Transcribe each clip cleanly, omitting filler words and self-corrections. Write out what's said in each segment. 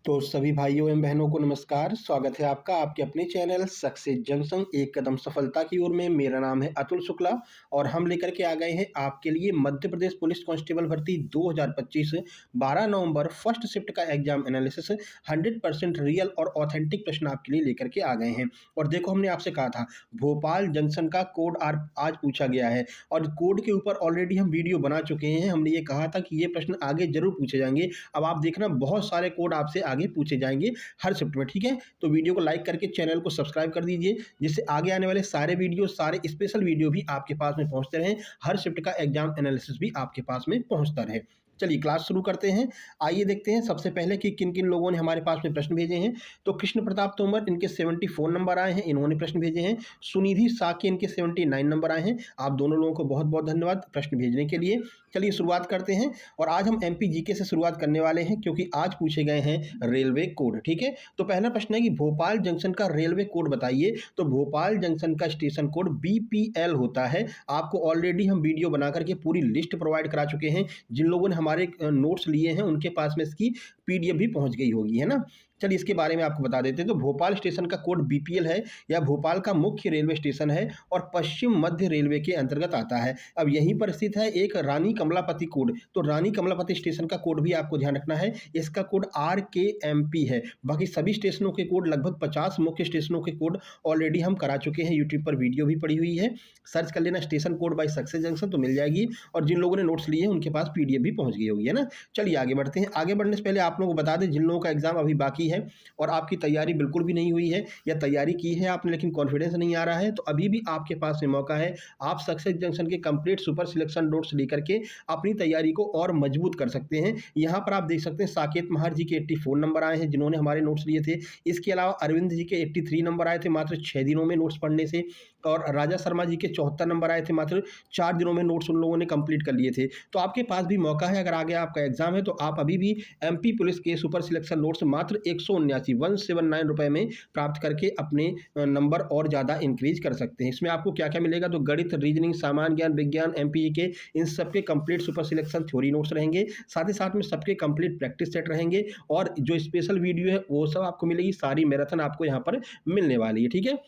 तो सभी भाइयों एवं बहनों को नमस्कार। स्वागत है आपका आपके अपने चैनल सक्सेस जंक्शन एक कदम सफलता की ओर में। मेरा नाम है अतुल शुक्ला और हम लेकर के आ गए हैं आपके लिए मध्य प्रदेश पुलिस कांस्टेबल भर्ती 2025 12 नवंबर फर्स्ट शिफ्ट का एग्जाम एनालिसिस 100% रियल और ऑथेंटिक प्रश्न आपके लिए लेकर के आ गए हैं। और देखो, हमने आपसे कहा था भोपाल जंक्शन का कोड आज पूछा गया है और कोड के ऊपर ऑलरेडी हम वीडियो बना चुके हैं। हमने ये कहा था कि ये प्रश्न आगे जरूर पूछे जाएंगे। अब आप देखना, बहुत सारे कोड आपसे आगे पूछे जाएंगे हर शिफ्ट में। ठीक है, तो वीडियो को लाइक करके चैनल को सब्सक्राइब कर दीजिए, जिससे आगे आने वाले सारे वीडियो, सारे स्पेशल वीडियो भी आपके पास में पहुंचते रहें। हर शिफ्ट का एग्जाम एनालिसिस भी आपके पास में पहुंचता रहे। चलिए क्लास शुरू करते हैं। आइए देखते हैं सबसे पहले कि किन किन लोगों ने हमारे पास में प्रश्न भेजे हैं। तो कृष्ण प्रताप तोमर, इनके 74 नंबर आए हैं, इन्होंने प्रश्न भेजे हैं। सुनिधि साके, इनके 79 नंबर आए हैं। आप दोनों लोगों को बहुत बहुत धन्यवाद प्रश्न भेजने के लिए। चलिए शुरुआत करते हैं और आज हम एमपी जीके से शुरुआत करने वाले हैं, क्योंकि आज पूछे गए हैं रेलवे कोड। ठीक है, तो पहला प्रश्न है कि भोपाल जंक्शन का रेलवे कोड बताइए। तो भोपाल जंक्शन का स्टेशन कोड बीपीएल होता है। आपको ऑलरेडी हम वीडियो बना करके पूरी लिस्ट प्रोवाइड करा चुके हैं। जिन लोगों ने हमारे नोट्स लिए हैं उनके पास में इसकी पीडीएफ भी पहुंच गई होगी, है ना। चलिए इसके बारे में आपको बता देते हैं। तो भोपाल स्टेशन का कोड बीपीएल है, या भोपाल का मुख्य रेलवे स्टेशन है और पश्चिम मध्य रेलवे के अंतर्गत आता है। अब यहीं पर स्थित है एक रानी कमलापति कोड। तो रानी कमलापति स्टेशन का कोड भी आपको ध्यान रखना है, इसका कोड RKMP है। बाकी सभी स्टेशनों के कोड, लगभग 50 मुख्य स्टेशनों के कोड ऑलरेडी हम करा चुके हैं। यूट्यूब पर वीडियो भी पड़ी हुई है, सर्च कर लेना स्टेशन कोड बाय सक्सेस जंक्शन, तो मिल जाएगी। और जिन लोगों ने नोट्स लिए हैं उनके पास पीडीएफ भी पहुंच गई होगी, है ना। चलिए आगे बढ़ते हैं। आगे बढ़ने से पहले आप लोगों को बता दें, जिन लोगों का एग्जाम अभी बाकी है और आपकी तैयारी बिल्कुल भी नहीं हुई है, या तैयारी की है आपने लेकिन कॉन्फिडेंस नहीं आ रहा है, तो अभी भी आपके पास में मौका है। आप सक्सेस जंक्शन के कंप्लीट सुपर सिलेक्शन नोट्स लेकर के अपनी तैयारी को और मजबूत कर सकते हैं। यहाँ पर आप देख सकते हैं साकेत महार जी के 84 नंबर आए हैं, जिन्होंने हमारे नोट्स लिए थे। इसके अलावा अरविंद जी के 83 नंबर आए थे मात्र 6 दिनों में नोट्स पढ़ने से, और राजा शर्मा जी के 74 नंबर आए थे मात्र 4 दिनों में नोट्स उन लोगों ने कंप्लीट कर लिए थे। तो आपके पास भी मौका है, अगर आगे आपका एग्जाम है तो आप अभी भी एमपी पुलिस के सुपर सिलेक्शन नोट्स मात्र 179 रुपए में प्राप्त करके अपने नंबर और ज़्यादा इंक्रीज कर सकते हैं। इसमें आपको क्या क्या मिलेगा, तो गणित, रीजनिंग, सामान्य ज्ञान, विज्ञान, एमपी के, इन सबके complete super selection theory notes रहेंगे। साथ ही साथ में सबके कंप्लीट प्रैक्टिस सेट रहेंगे, और जो स्पेशल वीडियो है वो सब आपको मिलेगी। सारी मैराथन आपको यहाँ पर मिलने वाली है। ठीक है,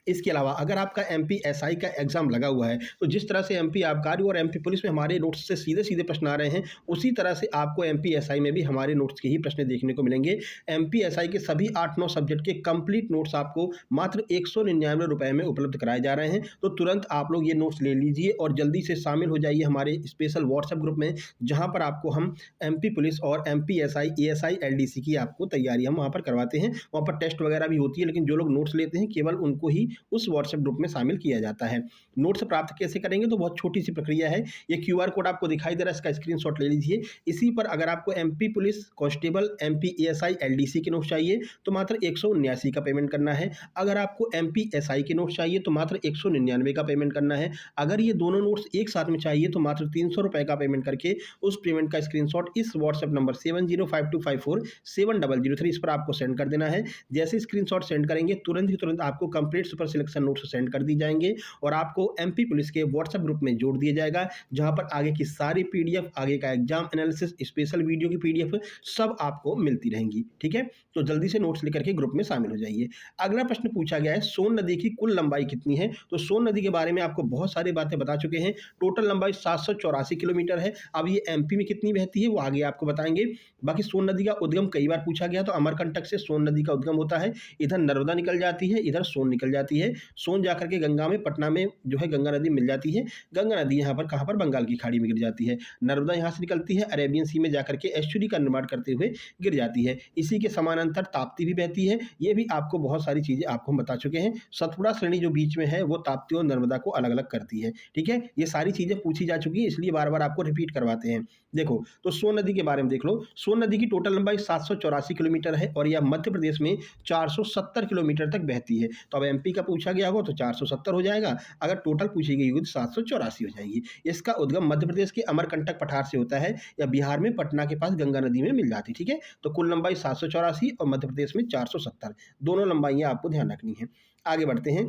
इसके अलावा अगर आपका एमपी एसआई का एग्जाम लगा हुआ है, तो जिस तरह से एमपी आबकारी और एमपी पुलिस में हमारे नोट्स से सीधे सीधे प्रश्न आ रहे हैं, उसी तरह से आपको एमपी एसआई में भी हमारे नोट्स के ही प्रश्न देखने को मिलेंगे। एमपी एसआई के सभी 8-9 सब्जेक्ट के कंप्लीट नोट्स आपको मात्र 199 रुपए में उपलब्ध कराए जा रहे हैं। तो तुरंत आप लोग ये नोट्स ले लीजिए और जल्दी से शामिल हो जाइए हमारे स्पेशल व्हाट्सएप ग्रुप में, जहाँ पर आपको हम एमपी पुलिस और एमपी एसआई, एएसआई, एलडीसी की आपको तैयारी हम वहाँ पर करवाते हैं। वहाँ पर टेस्ट वगैरह भी होती है, लेकिन जो लोग नोट्स लेते हैं केवल उनको ही उस व्हाट्सएप ग्रुप में शामिल किया जाता है। नोट्स प्राप्त कैसे करेंगे, तो बहुत छोटी सी प्रक्रिया है। ये क्यूआर कोड आपको दिखाई दे रहा है, इसका स्क्रीनशॉट ले लीजिए। इसी पर अगर आपको MP police constable, MP ASI, LDC के नोट्स चाहिए तो मात्र 179 का पेमेंट करना है। अगर आपको एमपी एसआई के नोट्स चाहिए तो मात्र 199 का पेमेंट करना है। अगर ये दोनों नोट्स एक साथ में चाहिए तो मात्र 300 रुपए का पेमेंट करके उस पेमेंट का स्क्रीनशॉट इस व्हाट्सएप नंबर 7052547003 इस पर आपको सेंड कर देना है। जैसे स्क्रीनशॉट सेंड करेंगे तुरंत आपको complete super selection notes send कर दी जाएंगे और आपको एमपी पुलिस के व्हाट्सएप ग्रुप में जोड़ दिया जाएगा, जहां पर आगे की सारी पीडीएफ, आगे का एग्जाम एनालिसिस, स्पेशल वीडियो की पीडीएफ सब आपको मिलती रहेंगी। ठीक है, तो जल्दी से नोट्स लेकर के ग्रुप में शामिल हो जाइए। अगला प्रश्न पूछा गया है, सोन नदी की कुल लंबाई कितनी है। तो सोन नदी के बारे में आपको बहुत सारी बातें बता चुके हैं। टोटल लंबाई 784 किलोमीटर है। अब ये एमपी में कितनी बहती है वो आगे आपको बताएंगे। बाकी सोन नदी का उद्गम कई बार पूछा गया, तो अमरकंटक से सोन नदी का उद्गम होता है। इधर नर्मदा निकल जाती है, इधर सोन निकल जाती है। सोन जाकर के गंगा में, पटना में जो है गंगा नदी मिल जाती है। गंगा नदी यहाँ पर कहाँ पर, बंगाल की खाड़ी में गिर जाती है। नर्मदा यहाँ से निकलती है, अरेबियन सी में जाकर के एस्चुरी का निर्माण करते हुए गिर जाती है। इसी के समानांतर ताप्ती भी बहती है। ये भी आपको बहुत सारी चीजें आपको हम बता चुके हैं। सतपुड़ा श्रेणी जो बीच में है वो ताप्ती और नर्मदा को अलग अलग करती है। ठीक है, ये सारी चीजें पूछी जा चुकी है, इसलिए बार बार आपको रिपीट करवाते हैं। देखो, तो सोन नदी के बारे में देख लो। सोन नदी की टोटल लंबाई 784 किलोमीटर है और यह मध्य प्रदेश में 470 किलोमीटर तक बहती है। तो अब एमपी का पूछा गया हो तो 470 हो जाएगा, अगर टोटल पूछी गई होगी तो 784 हो जाएगी। इसका उद्गम मध्य प्रदेश के अमरकंटक पठार से होता है, या बिहार में पटना के पास गंगा नदी में मिल जाती है। ठीक है, तो कुल लंबाई 784 और मध्य प्रदेश में 470, दोनों लंबाइयां आपको ध्यान रखनी है। आगे बढ़ते हैं।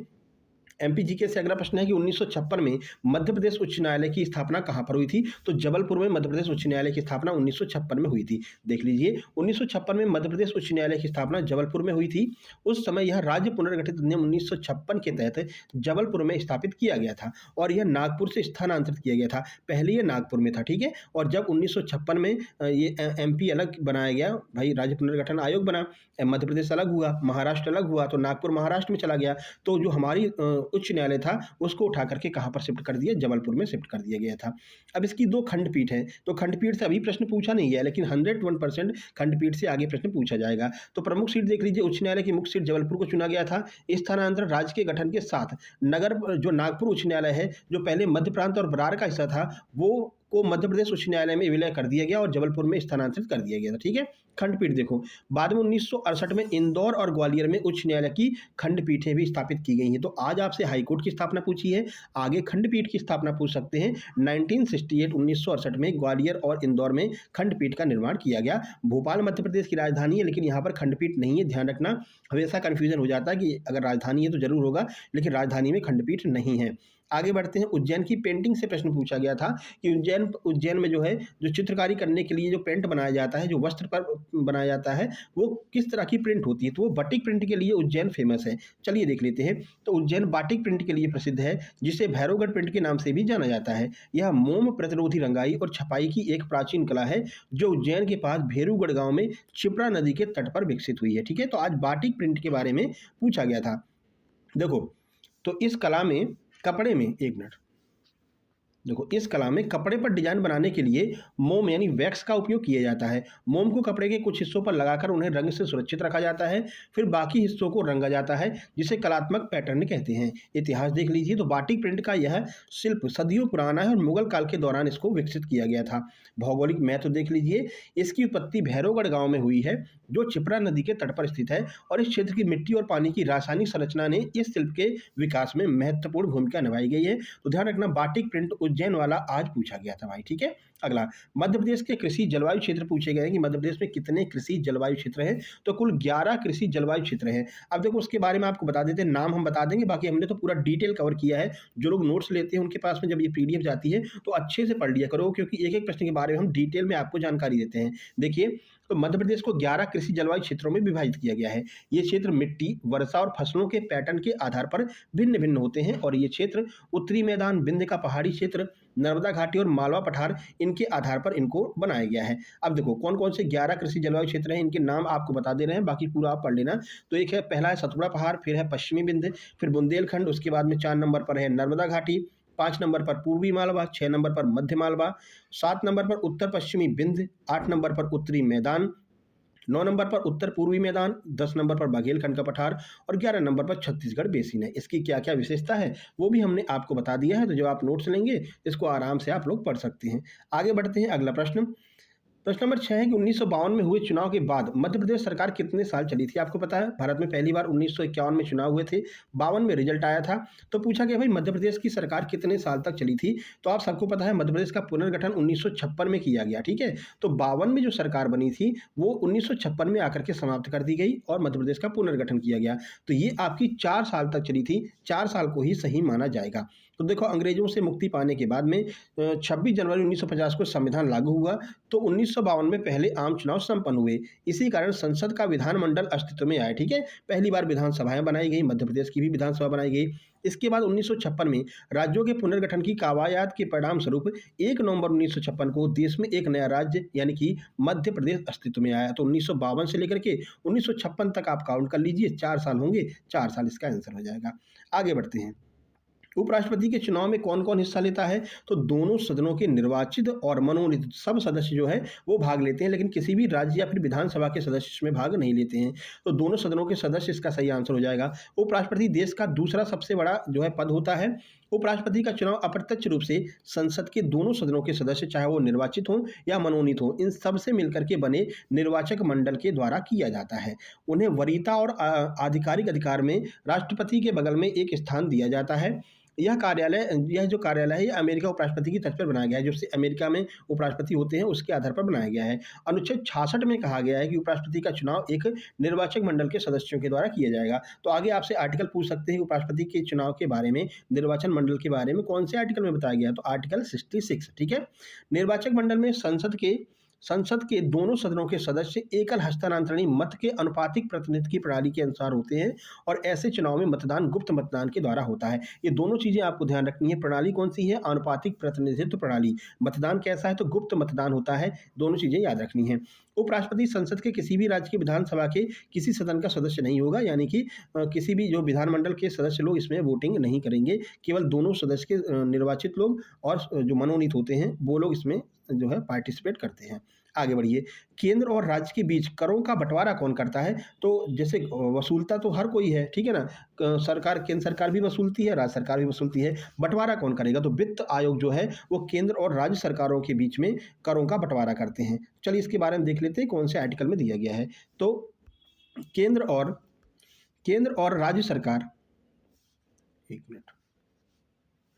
एमपी जीके से अगला प्रश्न है कि 1956 में मध्य प्रदेश उच्च न्यायालय की स्थापना कहाँ पर हुई थी? तो जबलपुर में मध्य प्रदेश उच्च न्यायालय की स्थापना 1956 में हुई थी। देख लीजिए, 1956 में मध्य प्रदेश उच्च न्यायालय की स्थापना जबलपुर में हुई थी। उस समय यह राज्य पुनर्गठित अधिनियम 1956 के तहत जबलपुर में स्थापित किया गया था और यह नागपुर से स्थानांतरित किया गया था। पहले ये नागपुर में था, ठीक है। और जब 1956 में ये एमपी अलग बनाया गया, भाई राज्य पुनर्गठन आयोग बना, मध्य प्रदेश अलग हुआ, महाराष्ट्र अलग हुआ, तो नागपुर महाराष्ट्र में चला गया। तो जो हमारी उच्च न्यायालय था उसको उठा करके कहाँ पर शिफ्ट कर दिया? जबलपुर में शिफ्ट कर दिया गया था। अब इसकी 2 खंडपीठ है, तो खंडपीठ से अभी प्रश्न पूछा नहीं गया, लेकिन 101% खंडपीठ से आगे प्रश्न पूछा जाएगा। तो प्रमुख सीट देख लीजिए, उच्च न्यायालय की मुख्य सीट जबलपुर को चुना गया था। स्थानांतरण राज्य के गठन के साथ नगर जो नागपुर उच्च न्यायालय है, जो पहले मध्य प्रांत और बरार का हिस्सा था, वो को मध्य प्रदेश उच्च न्यायालय में विलय कर दिया गया और जबलपुर में स्थानांतरित कर दिया गया था, ठीक है। खंडपीठ देखो, बाद में 1968 में इंदौर और ग्वालियर में उच्च न्यायालय की खंडपीठें भी स्थापित की गई हैं। तो आज आपसे हाईकोर्ट की स्थापना पूछी है, आगे खंडपीठ की स्थापना पूछ सकते हैं। 1968 में ग्वालियर और इंदौर में खंडपीठ का निर्माण किया गया। भोपाल मध्य प्रदेश की राजधानी है, लेकिन यहाँ पर खंडपीठ नहीं है, ध्यान रखना। हमेशा कन्फ्यूजन हो जाता है कि अगर राजधानी है तो जरूर होगा, लेकिन राजधानी में खंडपीठ नहीं है। आगे बढ़ते हैं, उज्जैन की पेंटिंग से प्रश्न पूछा गया था कि उज्जैन में जो है, जो चित्रकारी करने के लिए जो पेंट बनाया जाता है, जो वस्त्र पर बनाया जाता है, वो किस तरह की प्रिंट होती है? तो वो बाटिक प्रिंट के लिए उज्जैन फेमस है। चलिए देख लेते हैं। तो उज्जैन बाटिक प्रिंट के लिए प्रसिद्ध है, जिसे भैरवगढ़ प्रिंट के नाम से भी जाना जाता है। यह मोम प्रतिरोधी रंगाई और छपाई की एक प्राचीन कला है, जो उज्जैन के पास भेरूगढ़ गांव में क्षिप्रा नदी के तट पर विकसित हुई है, ठीक है। तो आज बाटिक प्रिंट के बारे में पूछा गया था। देखो, तो इस कला में कपड़े में, एक मिनट, देखो, इस कला में कपड़े पर डिजाइन बनाने के लिए मोम यानी वैक्स का उपयोग किया जाता है। मोम को कपड़े के कुछ हिस्सों पर लगाकर उन्हें रंग से सुरक्षित रखा जाता है, फिर बाकी हिस्सों को रंगा जाता है, जिसे कलात्मक पैटर्न कहते हैं। इतिहास देख लीजिए, तो बाटिक प्रिंट का यह शिल्प सदियों पुराना है और मुगल काल के दौरान इसको विकसित किया गया था। भौगोलिक महत्व देख लीजिए, इसकी उत्पत्ति भैरवगढ़ गांव में हुई है, जो क्षिप्रा नदी के तट पर स्थित है, और इस क्षेत्र की मिट्टी और पानी की रासायनिक संरचना ने इस शिल्प के विकास में महत्वपूर्ण भूमिका निभाई गई है। तो ध्यान रखना, बाटिक प्रिंट उज्जैन वाला आज पूछा गया था भाई, ठीक है। अगला, मध्य प्रदेश के कृषि जलवायु क्षेत्र पूछे गए हैं कि मध्य प्रदेश में कितने कृषि जलवायु क्षेत्र हैं? तो कुल 11 कृषि जलवायु क्षेत्र हैं। अब देखो, उसके बारे में आपको बता देते हैं, नाम हम बता देंगे, बाकी हमने तो पूरा डिटेल कवर किया है। जो लोग नोट्स लेते हैं उनके पास में जब ये पीडीएफ जाती है तो अच्छे से पढ़ लिया करो, क्योंकि एक एक प्रश्न के बारे में हम डिटेल में आपको जानकारी देते हैं। देखिए, तो मध्य प्रदेश को 11 कृषि जलवायु क्षेत्रों में विभाजित किया गया है। ये क्षेत्र मिट्टी, वर्षा और फसलों के पैटर्न के आधार पर भिन्न भिन्न होते हैं, और ये क्षेत्र उत्तरी मैदान, विंध्य का पहाड़ी क्षेत्र, नर्मदा घाटी और मालवा पठार, इनके आधार पर इनको बनाया गया है। अब देखो, कौन कौन से 11 कृषि जलवायु क्षेत्र हैं, इनके नाम आपको बता दे रहे हैं, बाकी पूरा आप पढ़ लेना। तो एक है, पहला है सतपुड़ा पहाड़, फिर है पश्चिमी विंध्य, फिर बुंदेलखंड, उसके बाद में 4 नंबर पर है नर्मदा घाटी, 5 नंबर पर पूर्वी मालवा, 6 नंबर पर मध्य मालवा, 7 नंबर पर उत्तर पश्चिमी विंध्य, 8 नंबर पर उत्तरी मैदान, 9 नंबर पर उत्तर पूर्वी मैदान, 10 नंबर पर बघेलखंड का पठार, और 11 नंबर पर छत्तीसगढ़ बेसिन है। इसकी क्या क्या विशेषता है वो भी हमने आपको बता दिया है, तो जब आप नोट्स लेंगे इसको आराम से आप लोग पढ़ सकते हैं। आगे बढ़ते हैं, अगला प्रश्न नंबर 6 है कि 1952 में हुए चुनाव के बाद मध्य प्रदेश सरकार कितने साल चली थी? आपको पता है, भारत में पहली बार 1951 में चुनाव हुए थे, 52 में रिजल्ट आया था। तो पूछा गया भाई, मध्य प्रदेश की सरकार कितने साल तक चली थी? तो आप सबको पता है, मध्य प्रदेश का पुनर्गठन 1956 में किया गया, ठीक है। तो 52 में जो सरकार बनी थी वो 1956 में आकर के समाप्त कर दी गई और मध्य प्रदेश का पुनर्गठन किया गया। तो ये आपकी 4 साल तक चली थी, 4 साल को ही सही माना जाएगा। तो देखो, अंग्रेजों से मुक्ति पाने के बाद में 26 जनवरी 1950 को संविधान लागू हुआ, तो 1952 में पहले आम चुनाव संपन्न हुए। इसी कारण संसद का विधानमंडल अस्तित्व में आया, ठीक है। पहली बार विधानसभाएं बनाई गई, मध्य प्रदेश की भी विधानसभा बनाई गई। इसके बाद 1956 में राज्यों के पुनर्गठन की कवायद के परिणाम स्वरूप 1 नवंबर 1956 को देश में एक नया राज्य यानी कि मध्य प्रदेश अस्तित्व में आया। तो 1952 से लेकर के 1956 तक आप काउंट कर लीजिए, 4 साल होंगे, 4 साल इसका आंसर हो जाएगा। आगे बढ़ते हैं, उपराष्ट्रपति के चुनाव में कौन कौन हिस्सा लेता है? तो दोनों सदनों के निर्वाचित और मनोनीत सब सदस्य जो है वो भाग लेते हैं, लेकिन किसी भी राज्य या फिर विधानसभा के सदस्य इसमें भाग नहीं लेते हैं। तो दोनों सदनों के सदस्य इसका सही आंसर हो जाएगा। उपराष्ट्रपति देश का दूसरा सबसे बड़ा जो है पद होता है। उपराष्ट्रपति का चुनाव अप्रत्यक्ष रूप से संसद के दोनों सदनों के सदस्य, चाहे वो निर्वाचित हों या मनोनीत हों, इन सब से मिलकर के बने निर्वाचक मंडल के द्वारा किया जाता है। उन्हें वरीयता और आधिकारिक अधिकार में राष्ट्रपति के बगल में एक स्थान दिया जाता है। यह जो कार्यालय है, ये अमेरिका उपराष्ट्रपति की तर्ज पर बनाया गया है, जो अमेरिका में उपराष्ट्रपति होते हैं उसके आधार पर बनाया गया है। अनुच्छेद 66 में कहा गया है कि उपराष्ट्रपति का चुनाव एक निर्वाचक मंडल के सदस्यों के द्वारा किया जाएगा। तो आगे आपसे आर्टिकल पूछ सकते हैं उपराष्ट्रपति के चुनाव के बारे में, निर्वाचन मंडल के बारे में कौन से आर्टिकल में बताया गया है, तो आर्टिकल 66। ठीक है। निर्वाचक मंडल में संसद के दोनों सदनों के सदस्य एकल हस्तांतरणी मत के अनुपातिक प्रतिनिधित्व की प्रणाली के अनुसार होते हैं और ऐसे चुनाव में मतदान गुप्त मतदान के द्वारा होता है। ये दोनों चीजें आपको ध्यान रखनी है। प्रणाली कौन सी है? अनुपातिक प्रतिनिधित्व प्रणाली। मतदान कैसा है? तो गुप्त मतदान होता है। दोनों चीजें याद रखनी है। उपराष्ट्रपति संसद के किसी भी राज्य की विधानसभा के किसी सदन का सदस्य नहीं होगा, यानी कि किसी भी जो विधानमंडल के सदस्य लोग इसमें वोटिंग नहीं करेंगे। केवल दोनों सदस्य के निर्वाचित लोग और जो मनोनीत होते हैं वो लोग इसमें जो है पार्टिसिपेट करते हैं। आगे बढ़िए। केंद्र और राज्य के बीच करों का बंटवारा कौन करता है? तो जैसे वसूलता तो हर कोई है, ठीक है ना। सरकार, केंद्र सरकार भी वसूलती है, राज्य सरकार भी वसूलती है। बंटवारा कौन करेगा? तो वित्त आयोग जो है वो केंद्र और राज्य सरकारों के बीच में करों का बंटवारा करते हैं। चलिए इसके बारे में देख लेते हैं कौन से आर्टिकल में दिया गया है। तो केंद्र और राज्य सरकार, एक मिनट,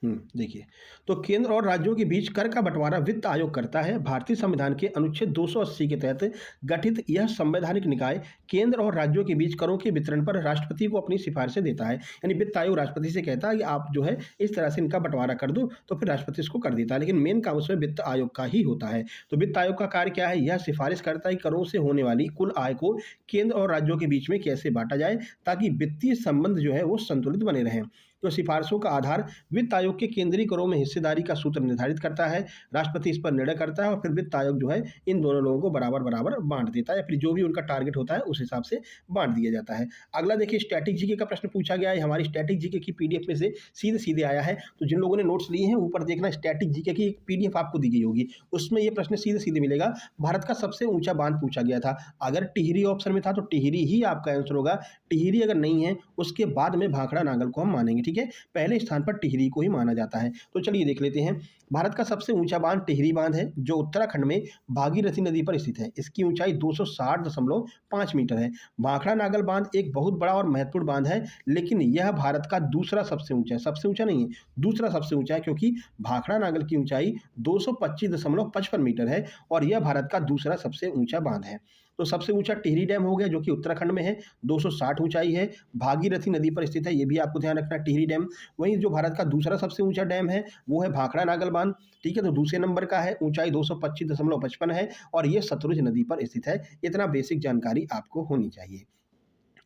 देखिए, तो केंद्र और राज्यों के बीच कर का बंटवारा वित्त आयोग करता है। भारतीय संविधान के अनुच्छेद 280 के तहत गठित यह संवैधानिक निकाय केंद्र और राज्यों के बीच करों के वितरण पर राष्ट्रपति को अपनी सिफारिशें देता है। यानी वित्त आयोग राष्ट्रपति से कहता है कि आप जो है इस तरह से इनका बंटवारा कर दो, तो फिर राष्ट्रपति इसको कर देता है, लेकिन मेन काम उसमें वित्त आयोग का ही होता है। तो वित्त आयोग का कार्य क्या है? यह सिफारिश करता है कि करों से होने वाली कुल आय को केंद्र और राज्यों के बीच में कैसे बांटा जाए ताकि वित्तीय संबंध जो है वो संतुलित बने रहें। तो सिफारिशों का आधार वित्त आयोग के केंद्रीय करों में हिस्सेदारी का सूत्र निर्धारित करता है। राष्ट्रपति इस पर निर्णय करता है और फिर वित्त आयोग जो है इन दोनों लोगों को बराबर बराबर बांट देता है, या फिर जो भी उनका टारगेट होता है उस हिसाब से बांट दिया जाता है। अगला देखिए, स्टैटिक जीके का प्रश्न पूछा गया है। हमारी स्टैटिक जीके की पीडीएफ में से सीधे सीधे आया है। तो जिन लोगों ने नोट्स लिए हैं ऊपर देखना, स्टैटिक जीके की एक पीडीएफ आपको दी गई होगी, उसमें ये प्रश्न सीधे सीधे मिलेगा। भारत का सबसे ऊंचा बांध पूछा गया था। अगर टिहरी ऑप्शन में था तो टिहरी ही आपका आंसर होगा। टिहरी अगर नहीं है उसके बाद में भाखड़ा नागल को हम मानेंगे। ठीक है, पहले स्थान पर टिहरी को ही माना जाता है। तो चलिए देख लेते हैं। भारत का सबसे ऊंचा बांध टिहरी बांध है, जो उत्तराखंड में भागीरथी नदी पर स्थित है। इसकी ऊंचाई 260.5 मीटर है। भाखड़ा नागल बांध एक बहुत बड़ा और महत्वपूर्ण बांध है, लेकिन यह भारत का दूसरा सबसे ऊंचा है। सबसे ऊंचा नहीं है, दूसरा सबसे ऊंचा है, क्योंकि भाखड़ा नागल की ऊंचाई 225.55 मीटर है और यह भारत का दूसरा सबसे ऊंचा बांध है। तो सबसे ऊंचा टिहरी डैम हो गया, जो कि उत्तराखंड में है, 260 ऊंचाई है, भागीरथी नदी पर स्थित है, ये भी आपको ध्यान रखना, टिहरी डैम। वहीं जो भारत का दूसरा सबसे ऊंचा डैम है वो है भाखड़ा नागल बांध। ठीक है, तो दूसरे नंबर का है, ऊंचाई 225.55 है और ये सतलुज नदी पर स्थित है। इतना बेसिक जानकारी आपको होनी चाहिए।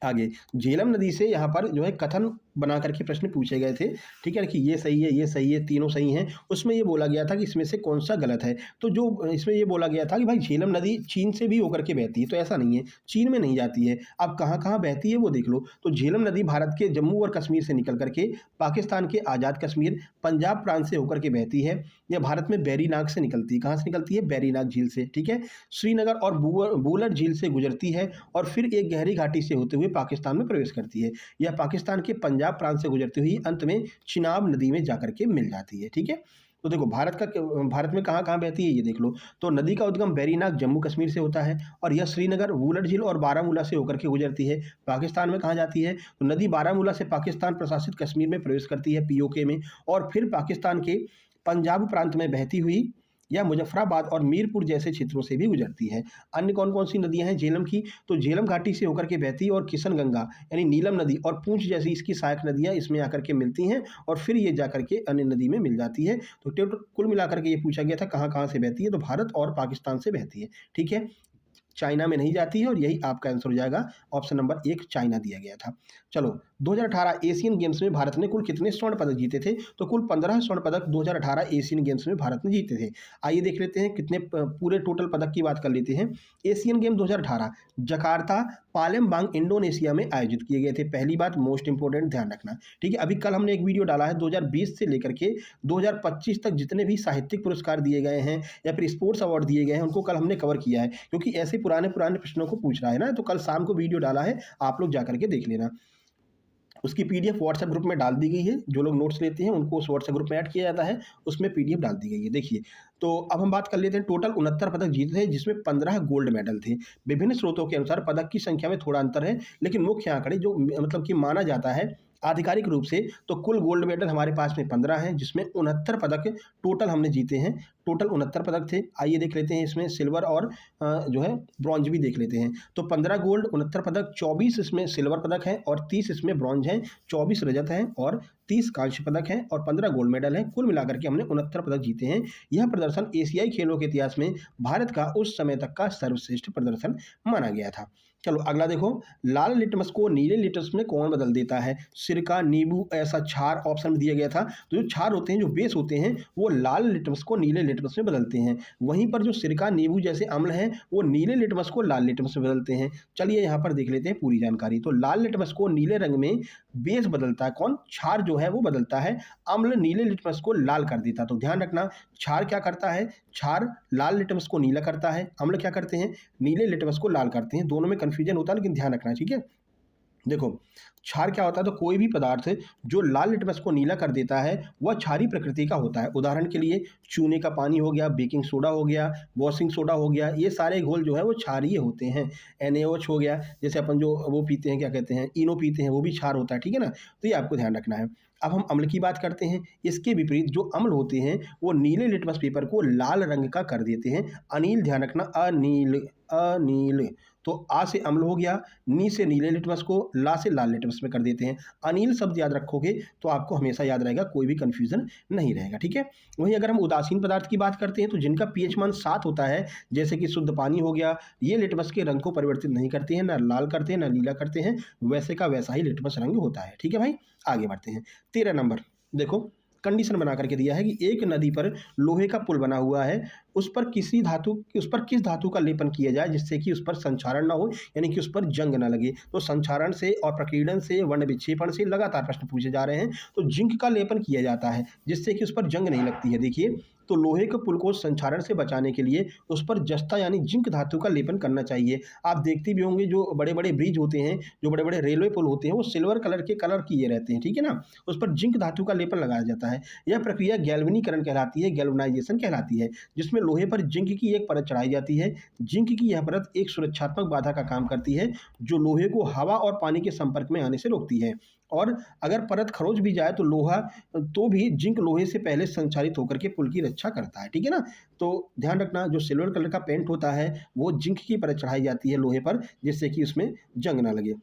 आगे, झेलम नदी से यहाँ पर जो है कथन बना करके प्रश्न पूछे गए थे। ठीक है कि ये सही है, ये सही है, तीनों सही हैं। उसमें ये बोला गया था कि इसमें से कौन सा गलत है। तो जो इसमें ये बोला गया था कि भाई झेलम नदी चीन से भी होकर के बहती है, तो ऐसा नहीं है, चीन में नहीं जाती है। अब कहाँ कहाँ बहती है वो देख लो। तो झेलम नदी भारत के जम्मू और कश्मीर से निकल करके पाकिस्तान के आज़ाद कश्मीर, पंजाब प्रांत से होकर के बहती है। यह भारत में बैरीनाग से निकलती है। कहाँ से निकलती है? बैरीनाग झील से। ठीक है, श्रीनगर और बूलर झील से गुजरती है और फिर एक गहरी घाटी से होते हुए पाकिस्तान में प्रवेश करती है। यह पाकिस्तान के पंजाब प्रांत से गुजरती हुई अंत में चिनाब नदी में जाकर के मिल जाती है। ठीक है, तो देखो भारत में कहाँ कहाँ बहती है ये देख लो। तो नदी का उद्गम बैरीनाग जम्मू कश्मीर से होता है और यह श्रीनगर, वुलर झील और बारामूला से होकर के गुजरती है। पाकिस्तान में कहाँ जाती है? तो नदी बारामूला से पाकिस्तान प्रशासित कश्मीर में प्रवेश करती है, पीओके में, और फिर पाकिस्तान के पंजाब प्रांत में बहती हुई या मुजफ्फराबाद और मीरपुर जैसे क्षेत्रों से भी गुजरती है। अन्य कौन कौन सी नदियां हैं झेलम की? तो झेलम घाटी से होकर के बहती है और किशन गंगा यानी नीलम नदी और पूंछ जैसी इसकी सहायक नदियां इसमें आकर के मिलती हैं और फिर ये जाकर के अन्य नदी में मिल जाती है। तो कुल मिलाकर के ये पूछा गया था कहाँ कहाँ से बहती है, तो भारत और पाकिस्तान से बहती है। ठीक है, चाइना में नहीं जाती है और यही आपका आंसर हो जाएगा। ऑप्शन नंबर 1 चाइना दिया गया था। चलो, 2018 एशियन गेम्स में भारत ने कुल कितने स्वर्ण पदक जीते थे? तो कुल 15 स्वर्ण पदक 2018 एशियन गेम्स में भारत ने जीते थे। आइए देख लेते हैं कितने पूरे टोटल पदक की बात कर लेते हैं। Asian game 2018 Jakarta, Palembang, Indonesia में आयोजित किए गए थे। पहली बात मोस्ट इंपोर्टेंट ध्यान रखना। ठीक है, अभी कल हमने एक वीडियो डाला है 2020 से लेकर के 2025 तक जितने भी साहित्यिक पुरस्कार दिए गए हैं या फिर स्पोर्ट्स अवार्ड दिए गए हैं उनको कल हमने कवर किया है, क्योंकि ऐसे पुराने प्रश्नों को पूछ रहा है ना। तो कल शाम को वीडियो डाला है, आप लोग जाकर के देख लेना। उसकी पीडीएफ व्हाट्सएप ग्रुप में डाल दी गई है। जो लोग नोट्स लेते हैं उनको उस व्हाट्सएप ग्रुप में ऐड किया जाता है, उसमें पीडीएफ डाल दी गई है। देखिए, तो अब हम बात कर लेते हैं। टोटल 69 पदक जीते थे, जिसमें 15 गोल्ड मेडल थे। विभिन्न स्रोतों के अनुसार पदक की संख्या में थोड़ा अंतर है, लेकिन मुख्य आंकड़े जो मतलब कि माना जाता है आधिकारिक रूप से तो कुल गोल्ड मेडल हमारे पास में 15 हैं, जिसमें 69 पदक टोटल हमने जीते हैं। टोटल 69 पदक थे। आइए देख लेते हैं इसमें सिल्वर और जो है ब्रॉन्ज भी देख लेते हैं। तो 15 गोल्ड, 69 पदक, 24 इसमें सिल्वर पदक है और 30 इसमें ब्रॉन्ज हैं, 24 रजत हैं और 30 कांस्य पदक हैं और 15 गोल्ड मेडल हैं। कुल मिलाकर के हमने 69 पदक जीते हैं। यह प्रदर्शन एशियाई खेलों के इतिहास में भारत का उस समय तक का सर्वश्रेष्ठ प्रदर्शन माना गया था। चलो अगला देखो, लाल लिटमस को नीले लिटमस में कौन बदल देता है? सिरका, नींबू, ऐसा क्षार ऑप्शन में दिया गया था। तो जो क्षार होते हैं, जो बेस होते हैं, वो लाल लिटमस को नीले लिटमस में बदलते हैं। वहीं पर जो सिरका, नींबू जैसे अम्ल हैं, वो नीले लिटमस को लाल लिटमस में बदलते हैं। चलिए यहाँ पर देख लेते हैं पूरी जानकारी। तो लाल लिटमस को नीले रंग में बेस बदलता है कौन? क्षार जो है वो बदलता है। अम्ल नीले लिटमस को लाल कर देता है। तो ध्यान रखना, क्षार क्या करता है? क्षार लाल लिटमस को नीला करता है। अम्ल क्या करते हैं? नीले लिटमस को लाल करते हैं। दोनों में कंफ्यूजन होता है, लेकिन ध्यान रखना, ठीक है। देखो, क्षार क्या होता है? तो कोई भी पदार्थ जो लाल लिटमस को नीला कर देता है वह क्षारीय प्रकृति का होता है। उदाहरण के लिए चूने का पानी हो गया, बेकिंग सोडा हो गया, वॉशिंग सोडा हो गया, ये सारे घोल जो है वो क्षारीय होते हैं। NaOH हो गया, जैसे अपन जो वो पीते हैं, क्या कहते हैं, इनो पीते हैं, वो भी क्षार होता है, ठीक है ना। तो ये आपको ध्यान रखना है। अब हम अम्ल की बात करते हैं। इसके विपरीत जो अम्ल होते हैं वो नीले लिटमस पेपर को लाल रंग का कर देते हैं। अनील, ध्यान रखना, अनील, अनील। तो आ से अम्ल हो गया, नी से नीले लिटमस को, ला से लाल लिटमस में कर देते हैं। अनील शब्द याद रखोगे तो आपको हमेशा याद रहेगा, कोई भी कंफ्यूजन नहीं रहेगा, ठीक है। वहीं अगर हम उदासीन पदार्थ की बात करते हैं तो जिनका pH मान 7 होता है, जैसे कि शुद्ध पानी हो गया, ये लिटमस के रंग को परिवर्तित नहीं करते हैं, ना लाल करते हैं ना नीला करते हैं, वैसे का वैसा ही लिटमस रंग होता है, ठीक है भाई। आगे बढ़ते हैं। 13 नंबर देखो, कंडीशन बना करके दिया है कि एक नदी पर लोहे का पुल बना हुआ है, उस पर किस धातु का लेपन किया जाए जिससे कि उस पर संक्षारण ना हो, यानी कि उस पर जंग ना लगे। तो संक्षारण से और प्रकीर्णन से, वर्ण विक्षेपण से लगातार प्रश्न पूछे जा रहे हैं। तो जिंक का लेपन किया जाता है जिससे कि उस पर जंग नहीं लगती है। देखिए, तो लोहे के पुल को संक्षारण से बचाने के लिए उस पर जस्ता यानी जिंक धातु का लेपन करना चाहिए। आप देखते भी होंगे जो बड़े बड़े ब्रिज होते हैं, जो बड़े बड़े रेलवे पुल होते हैं, वो सिल्वर कलर के कलर किए रहते हैं, ठीक है ना। उस पर जिंक धातु का लेपन लगाया जाता है। यह प्रक्रिया गैल्वनीकरण कहलाती है, गैल्वनाइजेशन कहलाती है, जिसमें लोहे पर जिंक की एक परत चढ़ाई जाती है। जिंक की यह परत एक सुरक्षात्मक बाधा का काम करती है जो लोहे को हवा और पानी के संपर्क में आने से रोकती है। और अगर परत खरोंच भी जाए तो भी जिंक लोहे से पहले संचारित होकर के पुल की रक्षा करता है, ठीक है ना। तो ध्यान रखना, जो सिल्वर कलर का पेंट होता है वो जिंक की परत चढ़ाई जाती है लोहे पर, जिससे कि उसमें जंग ना लगे।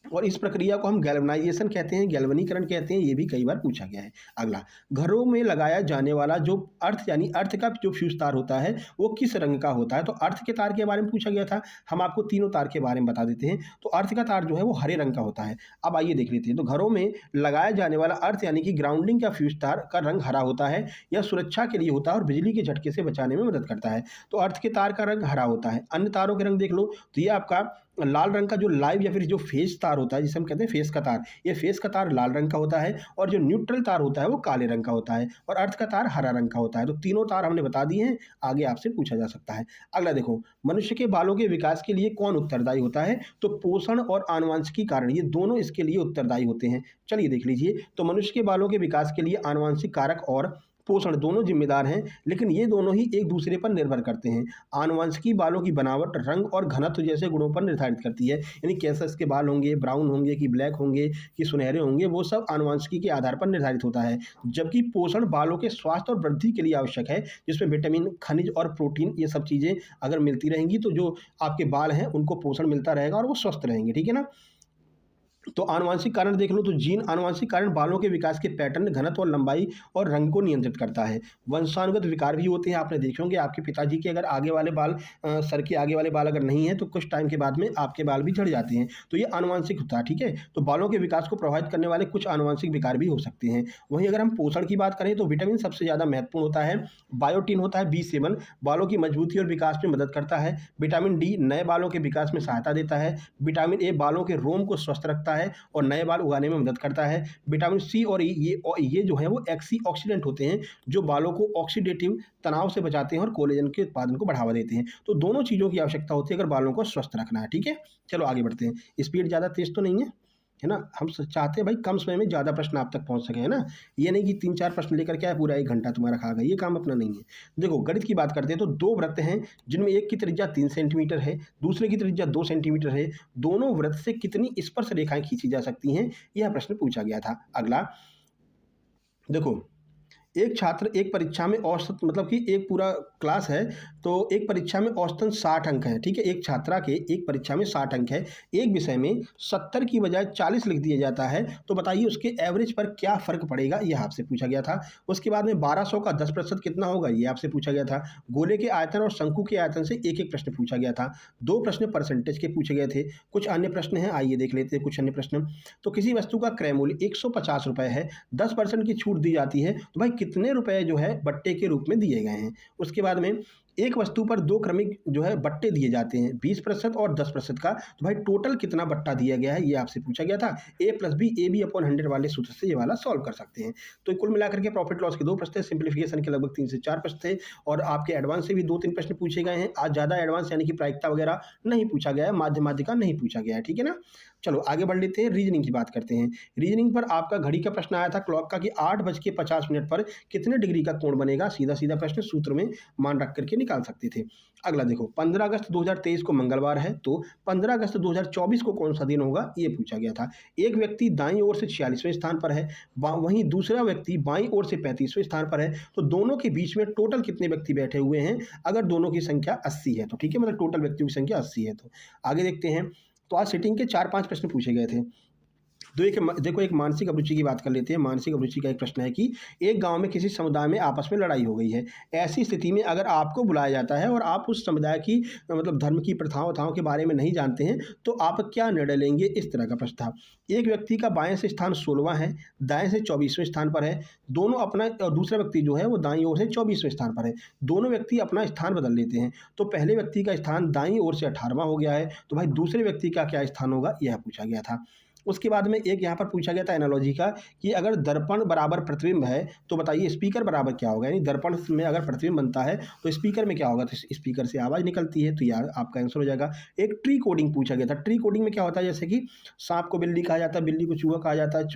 और इस प्रक्रिया को हम गैल्वनाइजेशन कहते हैं, गैल्वनीकरण कहते हैं। ये भी कई बार पूछा गया है। अगला, घरों में लगाया जाने वाला जो अर्थ यानी अर्थ का जो फ्यूज तार होता है वो किस रंग का होता है? तो अर्थ के तार के बारे में पूछा गया था। हम आपको तीनों तार के बारे में बता देते हैं। तो अर्थ का तार जो है वो हरे रंग का होता है। अब आइए देख लेते हैं। तो घरों में लगाया जाने वाला अर्थ यानी कि ग्राउंडिंग का फ्यूज तार का रंग हरा होता है। यह सुरक्षा के लिए होता है और बिजली के झटके से बचाने में मदद करता है। तो अर्थ के तार का रंग हरा होता है। अन्य तारों के रंग देख लो, तो ये आपका लाल रंग का जो लाइव या फिर जो फेस तार होता है, जिसे हम कहते हैं फेस का तार, ये फेस का तार लाल रंग का होता है और जो न्यूट्रल तार होता है वो काले रंग का होता है और अर्थ का तार हरा रंग का होता है। तो तीनों तार हमने बता दिए हैं, आगे आपसे पूछा जा सकता है। अगला देखो, मनुष्य के बालों के विकास के लिए कौन उत्तरदायी होता है? तो पोषण और आनुवंशिकी कारण, ये दोनों इसके लिए उत्तरदायी होते हैं। चलिए देख लीजिए। तो मनुष्य के बालों के विकास के लिए आनुवंशिक कारक और पोषण दोनों जिम्मेदार हैं, लेकिन ये दोनों ही एक दूसरे पर निर्भर करते हैं। आनुवंशिकी बालों की बनावट, रंग और घनत्व जैसे गुणों पर निर्धारित करती है, यानी कैसे इसके बाल होंगे, ब्राउन होंगे कि ब्लैक होंगे कि सुनहरे होंगे, वो सब आनुवंशिकी के आधार पर निर्धारित होता है। जबकि पोषण बालों के स्वास्थ्य और वृद्धि के लिए आवश्यक है, जिसमें विटामिन, खनिज और प्रोटीन, ये सब चीज़ें अगर मिलती रहेंगी तो जो आपके बाल हैं उनको पोषण मिलता रहेगा और वो स्वस्थ रहेंगे, ठीक है ना। तो आनुवांशिक कारण देख लो, तो जीन आनुवांशिक कारण बालों के विकास के पैटर्न, घनत्व और लंबाई और रंग को नियंत्रित करता है। वंशानुगत विकार भी होते हैं, आपने देखे होंगे आपके पिताजी के अगर आगे वाले बाल सर के आगे वाले बाल अगर नहीं है तो कुछ टाइम के बाद में आपके बाल भी झड़ जाते हैं, तो ये आनुवांशिक होता है, ठीक है। तो बालों के विकास को प्रभावित करने वाले कुछ आनुवांशिक विकार भी हो सकते हैं। वहीं अगर हम पोषण की बात करें तो विटामिन सबसे ज़्यादा महत्वपूर्ण होता है। बायोटिन होता है B7, बालों की मजबूती और विकास में मदद करता है। विटामिन D नए बालों के विकास में सहायता देता है। विटामिन A बालों के रोम को स्वस्थ रखता है और नए बाल उगाने में मदद करता है। विटामिन C और ये जो है वो ऑक्सीडेंट होते हैं, जो बालों को ऑक्सीडेटिव तनाव से बचाते हैं और कोलेजन के उत्पादन को बढ़ावा देते हैं। तो दोनों चीज़ों की आवश्यकता होती है अगर बालों को स्वस्थ रखना है, ठीक है। चलो आगे बढ़ते हैं। स्पीड ज़्यादा तेज तो नहीं है, है ना? हम चाहते हैं भाई कम समय में ज़्यादा प्रश्न आप तक पहुँच सकें, है ना? ये नहीं कि 3-4 प्रश्न लेकर के आए, पूरा 1 घंटा तुम्हारा खा गए, ये काम अपना नहीं है। देखो गणित की बात करते हैं तो 2 वृत्त हैं जिनमें एक की त्रिज्या 3 सेंटीमीटर है, दूसरे की त्रिज्या 2 सेंटीमीटर है। दोनों वृत्त से कितनी स्पर्श रेखाएँ खींची जा सकती हैं? यह प्रश्न पूछा गया था। अगला देखो, एक छात्र एक परीक्षा में औसत मतलब कि एक पूरा क्लास है, तो एक परीक्षा में औसतन 60 अंक हैं, ठीक है? एक छात्रा के एक परीक्षा में 60 अंक है, एक विषय में 70 की बजाय 40 लिख दिया जाता है, तो बताइए उसके एवरेज पर क्या फ़र्क पड़ेगा? यह आपसे पूछा गया था। उसके बाद में 1200 का 10% कितना होगा? ये आपसे पूछा गया था। गोले के आयतन और शंकु के आयतन से एक-एक प्रश्न पूछा गया था। 2 प्रश्न परसेंटेज के पूछे गए थे। कुछ अन्य प्रश्न हैं, आइए देख लेते हैं कुछ अन्य प्रश्न। तो किसी वस्तु का क्रय मूल्य ₹150 है, 10% की छूट दी जाती है, तो भाई कितने रुपए जो है बट्टे के रूप में दिए गए हैं? उसके बाद में एक वस्तु पर 2 क्रमिक जो है बट्टे दिए जाते हैं, 20% और 10% का, तो भाई टोटल कितना बट्टा दिया गया है? ये आपसे पूछा गया था। A plus B, AB upon 100 वाले सूत्र से ये वाला सॉल्व कर सकते हैं। तो कुल मिलाकर के प्रॉफिट लॉस के 2 प्रश्न थे, सिम्प्लीफिकेशन के लगभग 3 से 4 प्रश्न थे और आपके एडवांस से भी 2-3 प्रश्न पूछे गए हैं। आज ज़्यादा एडवांस यानी कि प्रायिकता वगैरह नहीं पूछा गया है, माध्य माध्यिका नहीं पूछा गया है, ठीक है ना? चलो आगे बढ़ लेते हैं, रीजनिंग की बात करते हैं। रीजनिंग पर आपका घड़ी का प्रश्न आया था क्लॉक का कि 8:50 पर कितने डिग्री का कोण बनेगा? सीधा-सीधा प्रश्न सूत्र में मान रख कर के निकाल सकते थे। अगला देखो 15 अगस्त 2023 को मंगलवार है, तो 15 अगस्त 2024 को कौन-सा दिन होगा? ये पूछा गया था। एक व्यक्ति दाईं ओर से 46वें स्थान पर है, वहीं दूसरा व्यक्ति बाईं ओर से 35वें स्थान पर है, तो दोनों के बीच में टोटल कितने व्यक्ति बैठे हुए हैं? अगर दोनों की संख्या 80 है तो, ठीक है? मतलब टोटल व्यक्तियों की संख्या 80 है तो। आगे देखते हैं, तो आज सिटिंग के 4-5 प्रश्न पूछे गए थे। देखो एक मानसिक अभिरुचि की बात कर लेते हैं। मानसिक अभिरुचि का एक प्रश्न है कि एक गाँव में किसी समुदाय में आपस में लड़ाई हो गई है। ऐसी स्थिति में अगर आपको बुलाया जाता है और आप उस समुदाय की मतलब धर्म की प्रथाओं-वथाओं के बारे में नहीं जानते हैं, तो आप क्या निर्णय लेंगे? इस तरह का प्रश्न था। एक व्यक्ति का बाएँ से स्थान 16वाँ है, दाएँ से 24वें स्थान पर है। दोनों अपना दूसरा व्यक्ति जो है वो दाईं ओर से 24वें स्थान पर है। दोनों व्यक्ति अपना स्थान बदल लेते हैं। तो पहले व्यक्ति का स्थान दाईं ओर से 18वाँ हो गया है, तो भाई दूसरे व्यक्ति का क्या स्थान होगा? यह पूछा गया था। उसके बाद में एक यहाँ पर पूछा गया था एनालॉजी का कि अगर दर्पण बराबर प्रतिबिंब है, तो बताइए स्पीकर बराबर क्या होगा? यानी दर्पण में अगर प्रतिबिंब बनता है, तो स्पीकर में क्या होगा? तो स्पीकर से आवाज़ निकलती है, तो ये आपका आंसर हो जाएगा। एक ट्री कोडिंग पूछा गया था। ट्री कोडिंग में क्या होता है? जैसे कि साँप को बिल्ली कहा जाता है, बिल्ली को चूहा कहा जाता है,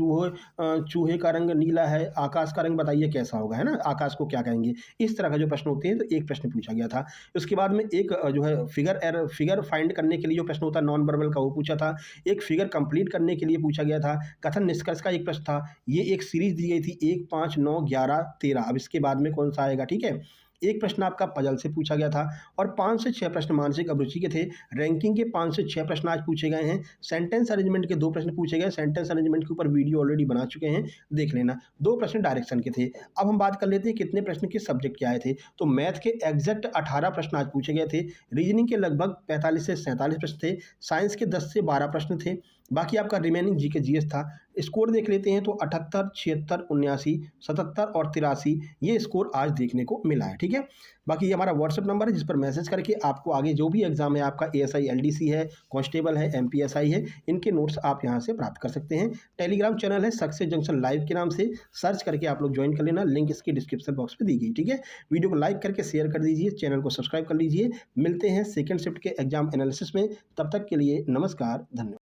चूहे का रंग नीला है, आकाश का रंग बताइए कैसा होगा, है ना? आकाश को क्या कहेंगे? इस तरह का जो प्रश्न होते हैं, तो एक प्रश्न पूछा गया था। उसके बाद में एक जो है फिगर फाइंड करने के लिए जो प्रश्न होता है नॉन वर्बल का, वो पूछा था। एक फिगर कंप्लीट करने के लिए पूछा गया था। कथन निष्कर्ष का एक प्रश्न था। ये एक सीरीज दी गई थी 1, 5, 9, 11, 13। अब इसके बाद में कौन सा आएगा? ठीक है। एक प्रश्न आपका पजल से पूछा गया था और 5 से 6 प्रश्न मानसिक अभिरुचि के थे। रैंकिंग के 5 से 6 प्रश्न आज पूछे गए हैं। सेंटेंस अरेंजमेंट के 2 प्रश्न पूछे गए। सेंटेंस अरेंजमेंट के ऊपर वीडियो ऑलरेडी बना चुके हैं, देख लेना। 2 प्रश्न डायरेक्शन के थे। अब हम बात कर लेते हैं कितने प्रश्न किस सब्जेक्ट के आए थे। तो मैथ के एग्जैक्ट 18 प्रश्न आज पूछे गए थे। रीजनिंग के लगभग 45 से 47 प्रश्न थे। साइंस के 10 से 12 प्रश्न थे। बाकी आपका रिमेनिंग जीके जीएस था। स्कोर देख लेते हैं तो 78, 76, 79, 77 और 83 ये स्कोर आज देखने को मिला है, ठीक है। बाकी ये हमारा व्हाट्सएप नंबर है जिस पर मैसेज करके आपको आगे जो भी एग्जाम है, आपका एएसआई एलडीसी है, कांस्टेबल है, एमपीएसआई है, इनके नोट्स आप यहाँ से प्राप्त कर सकते हैं। टेलीग्राम चैनल है सक्सेस जंक्शन लाइव के नाम से, सर्च करके आप लोग ज्वाइन कर लेना, लिंक इसकी डिस्क्रिप्शन बॉक्स में दी गई, ठीक है। वीडियो को लाइक करके शेयर कर दीजिए, चैनल को सब्सक्राइब कर लीजिए। मिलते हैं सेकेंड शिफ्ट के एग्जाम एनालिसिस में, तब तक के लिए नमस्कार, धन्यवाद।